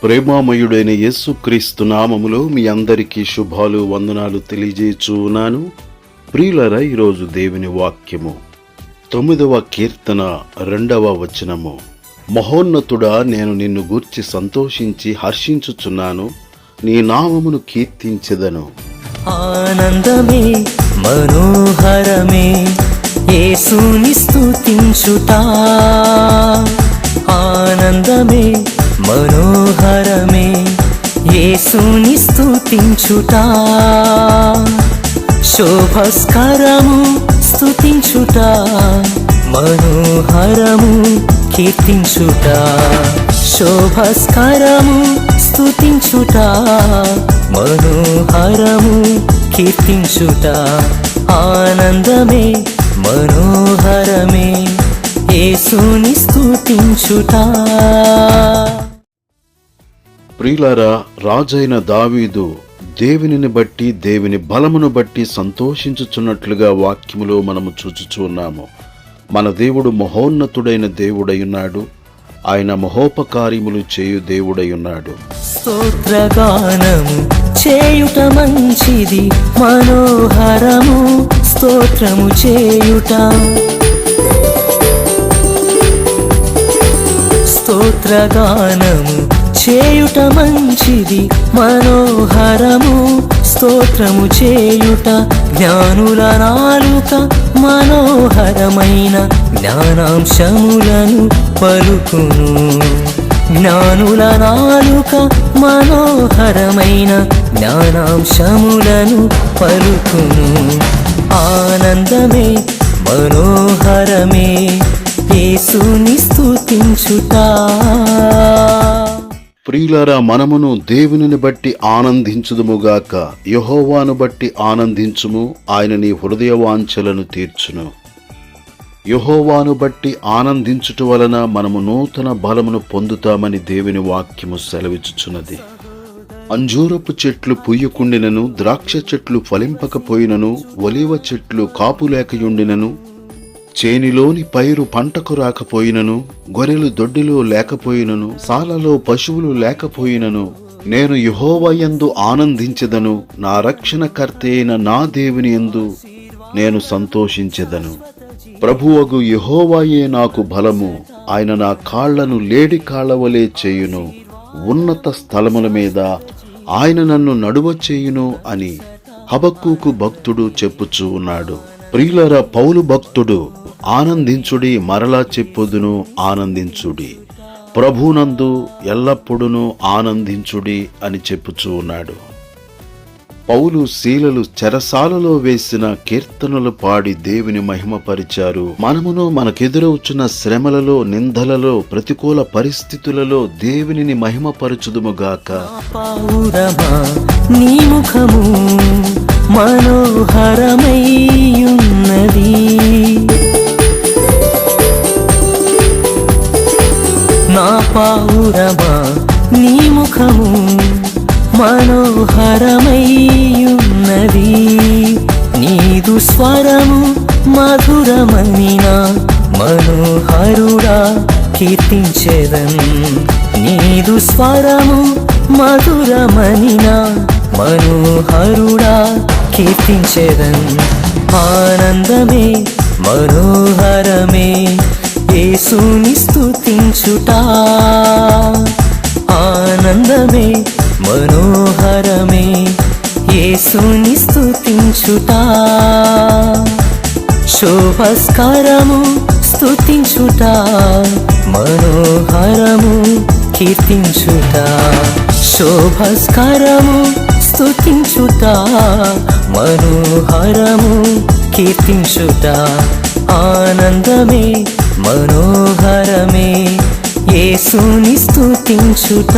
ప్రేమామయుడైన యేసుక్రీస్తు నామములో మీ అందరికీ శుభాలు వందనాలు తెలియజేయుచున్నాను. ప్రియులారా, ఈరోజు దేవుని వాక్యము 9వ కీర్తన 2వ వచనము. మహోన్నతుడా, నేను నిన్ను గూర్చి సంతోషించి హర్షించుచున్నాను, నీ నామమును కీర్తించెదను. ఆనందమే మనోహరమే యేసుని స్తుతించుట, ఆనందమే మనోహరమే యేసుని స్తుతించుట, శోభస్కరము స్తుతించుట, మనోహరము కీర్తించుట, శోభస్కరము స్తుతించుట, మనోహరము కీర్తించుట, ఆనందమే మనోహరమే యేసుని స్తుతించుట. ప్రియులారా, రాజైన దావీదు దేవునిని బట్టి, దేవుని బలమును బట్టి సంతోషించుచున్నట్లుగా వాక్యములో మనము చూచుచున్నాము. మన దేవుడు మహోన్నతుడైన దేవుడయున్నాడు. ఆయన మహోపకార్యములు చేయు దేవుడయున్నాడు. స్తోత్రగానము చేయుట మంచిది, మనోహరము స్తోత్రము చేయుట, స్తోత్రగానము చేయుట మంచిది, మనోహరము స్తోత్రము చేయుట, జ్ఞానుల నాలుక మనోహరమైన జ్ఞానాంశములను పలుకును, జ్ఞానుల నాలుక మనోహరమైన జ్ఞానాంశములను పలుకును, ఆనందమే మనోహరమే యేసుని స్తుతించుట. ప్రియులారా, మనమును దేవునిని బట్టి ఆనందించుదుముగాక. యెహోవాను బట్టి ఆనందించుము, ఆయన నీ హృదయ వాంఛలను తీర్చును. యెహోవాను బట్టి ఆనందించుట వలన మనము నూతన బలమును పొందుతామని దేవుని వాక్యము సెలవిచ్చుచున్నది. అంజూరపు చెట్లు పుయ్యకుండినను, ద్రాక్ష చెట్లు ఫలింపకపోయినను, ఒలీవ చెట్లు కాపులేకయుండినను, చేనిలోని పైరు పంటకు రాకపోయినను, గొర్రెలు దొడ్డిలో లేకపోయినను, సాలలో పశువులు లేకపోయినను, నేను యెహోవా యందు ఆనందించెదను, నా రక్షణకర్త అయిన నా దేవుని యందు నేను సంతోషించెదను. ప్రభువగు యెహోవాయే నాకు బలము, ఆయన నా కాళ్లను లేడి కాళ్లవలే చేయును, ఉన్నత స్థలముల మీద ఆయన నన్ను నడువ చేయును అని హబక్కూకు భక్తుడు చెప్పుచూ ఉన్నాడు. ప్రియులారా, పౌలు భక్తుడు ఆనందించుడి, మరలా చెప్పుదును ఆనందించుడి, ప్రభునందు ఎల్లప్పుడూ ఆనందించుడి అని చెప్పుచూ ఉన్నాడు. పౌలు, శీలలు చెరసాలలో వేసిన కీర్తనలు పాడి దేవుని మహిమపరిచారు. మనమును మనకెదురవుచున్న శ్రమలలో, నిందలలో, ప్రతికూల పరిస్థితులలో దేవునిని మహిమపరచుదుముగాక. పౌరమా, నీ ముఖము మనోహరమై ఉన్నది, నా పౌరమా, నీ ముఖము మనోహరమై ఉన్నది, నీదు స్వరము మధురమనిన మనోహరుడా కీర్తించెదన్, నీదు స్వరము మధురమనిన మనోహరుడా కీర్తించెదన్, ఆనందమే మనోహరమే యేసుని స్తుతించుట, ఆనందమే మనోహరమే యేసుని స్తుతించుట, శోభస్కరము స్తుతించుట, మనోహరము కీర్తించుట, శోభస్కరము స్తుతించుట, మనోహరము కీర్తించుట, ఆనందమే మనోహరమే యేసుని స్తుతించుట.